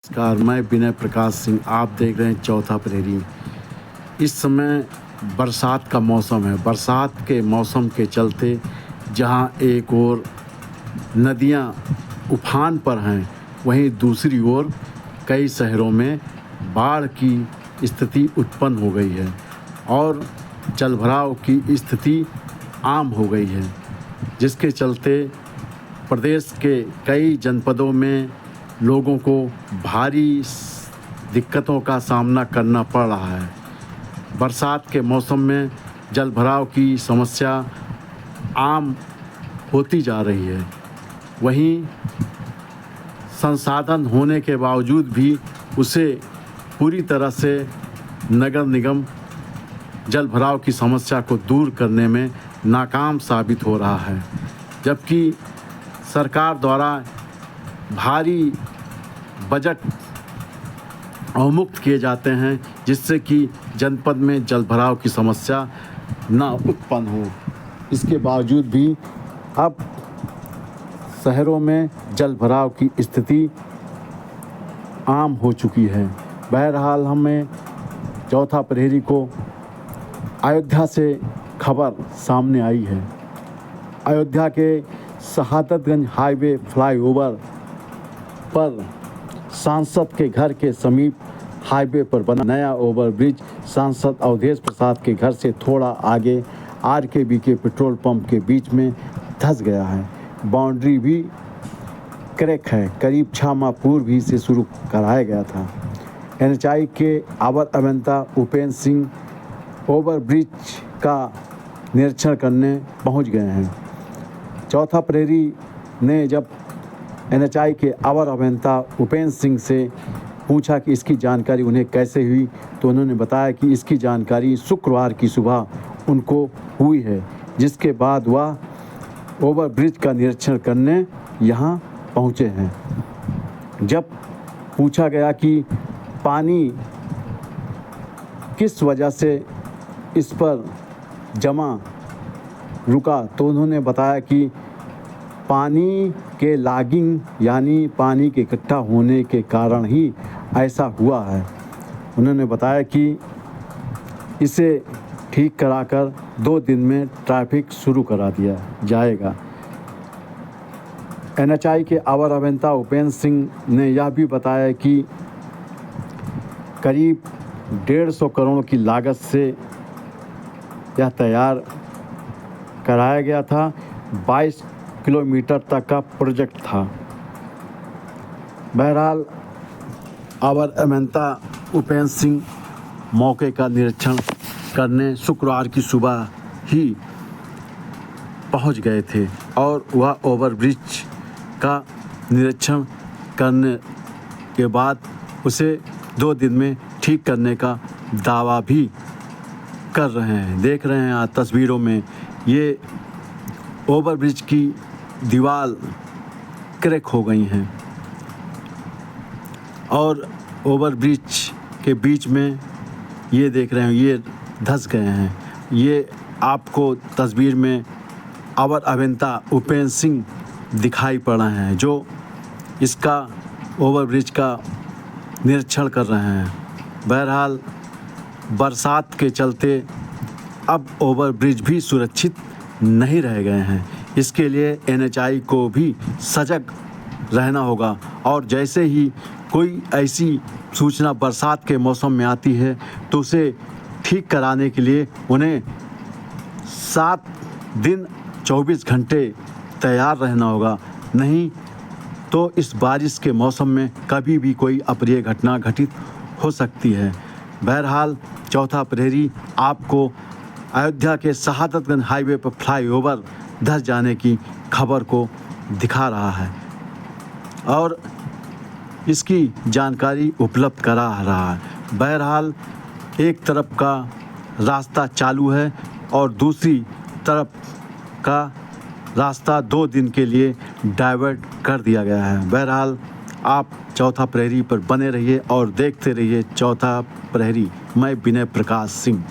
नमस्कार, मैं विनय प्रकाश सिंह। आप देख रहे हैं चौथा प्रहरी। इस समय बरसात का मौसम है। बरसात के मौसम के चलते जहां एक ओर नदियां उफान पर हैं, वहीं दूसरी ओर कई शहरों में बाढ़ की स्थिति उत्पन्न हो गई है और जलभराव की स्थिति आम हो गई है, जिसके चलते प्रदेश के कई जनपदों में लोगों को भारी दिक्कतों का सामना करना पड़ रहा है। बरसात के मौसम में जलभराव की समस्या आम होती जा रही है। वहीं संसाधन होने के बावजूद भी उसे पूरी तरह से नगर निगम जलभराव की समस्या को दूर करने में नाकाम साबित हो रहा है, जबकि सरकार द्वारा भारी बजट अवमुक्त किए जाते हैं, जिससे कि जनपद में जलभराव की समस्या ना उत्पन्न हो। इसके बावजूद भी अब शहरों में जलभराव की स्थिति आम हो चुकी है। बहरहाल हमें चौथा प्रहरी को अयोध्या से खबर सामने आई है। अयोध्या के शहादतगंज हाईवे फ्लाईओवर पर सांसद के घर के समीप हाईवे पर बना नया ओवरब्रिज सांसद अवधेश प्रसाद के घर से थोड़ा आगे आरकेबी के पेट्रोल पंप के बीच में धंस गया है। बाउंड्री भी क्रैक है। करीब 6 माह पूर्व ही से शुरू कराया गया था। एनएचआई के अवर अभियंता उपेंद्र सिंह ओवरब्रिज का निरीक्षण करने पहुंच गए हैं। चौथा प्रहरी ने जब एनएचआई के अवर अभियंता उपेंद्र सिंह से पूछा कि इसकी जानकारी उन्हें कैसे हुई, तो उन्होंने बताया कि इसकी जानकारी शुक्रवार की सुबह उनको हुई है, जिसके बाद वह ओवरब्रिज का निरीक्षण करने यहाँ पहुँचे हैं। जब पूछा गया कि पानी किस वजह से इस पर जमा रुका, तो उन्होंने बताया कि पानी के लॉगिंग यानी पानी के इकट्ठा होने के कारण ही ऐसा हुआ है। उन्होंने बताया कि इसे ठीक कराकर 2 दिन में ट्रैफिक शुरू करा दिया जाएगा। एनएचआई के अवर अभियंता उपेंद्र सिंह ने यह भी बताया कि करीब 150 करोड़ की लागत से यह तैयार कराया गया था। 22 किलोमीटर तक का प्रोजेक्ट था। बहरहाल अवर अभियंता उपेंद्र सिंह मौके का निरीक्षण करने शुक्रवार की सुबह ही पहुंच गए थे और वह ओवरब्रिज का निरीक्षण करने के बाद उसे 2 दिन में ठीक करने का दावा भी कर रहे हैं। देख रहे हैं आज तस्वीरों में ये ओवरब्रिज की दीवार क्रैक हो गई हैं और ओवरब्रिज के बीच में ये देख रहे हैं ये धंस गए हैं। ये आपको तस्वीर में अवर अभियंता उपेंद्र सिंह दिखाई पड़ रहे हैं, जो इसका ओवरब्रिज का निरीक्षण कर रहे हैं। बहरहाल बरसात के चलते अब ओवरब्रिज भी सुरक्षित नहीं रह गए हैं। इसके लिए एनएचआई को भी सजग रहना होगा और जैसे ही कोई ऐसी सूचना बरसात के मौसम में आती है तो उसे ठीक कराने के लिए उन्हें 7 दिन 24 घंटे तैयार रहना होगा। नहीं तो इस बारिश के मौसम में कभी भी कोई अप्रिय घटना घटित हो सकती है। बहरहाल चौथा प्रहरी आपको अयोध्या के शहादतगंज हाईवे पर फ्लाईओवर धंस जाने की खबर को दिखा रहा है और इसकी जानकारी उपलब्ध करा रहा है। बहरहाल एक तरफ का रास्ता चालू है और दूसरी तरफ का रास्ता 2 दिन के लिए डाइवर्ट कर दिया गया है। बहरहाल आप चौथा प्रहरी पर बने रहिए और देखते रहिए चौथा प्रहरी। मैं विनय प्रकाश सिंह।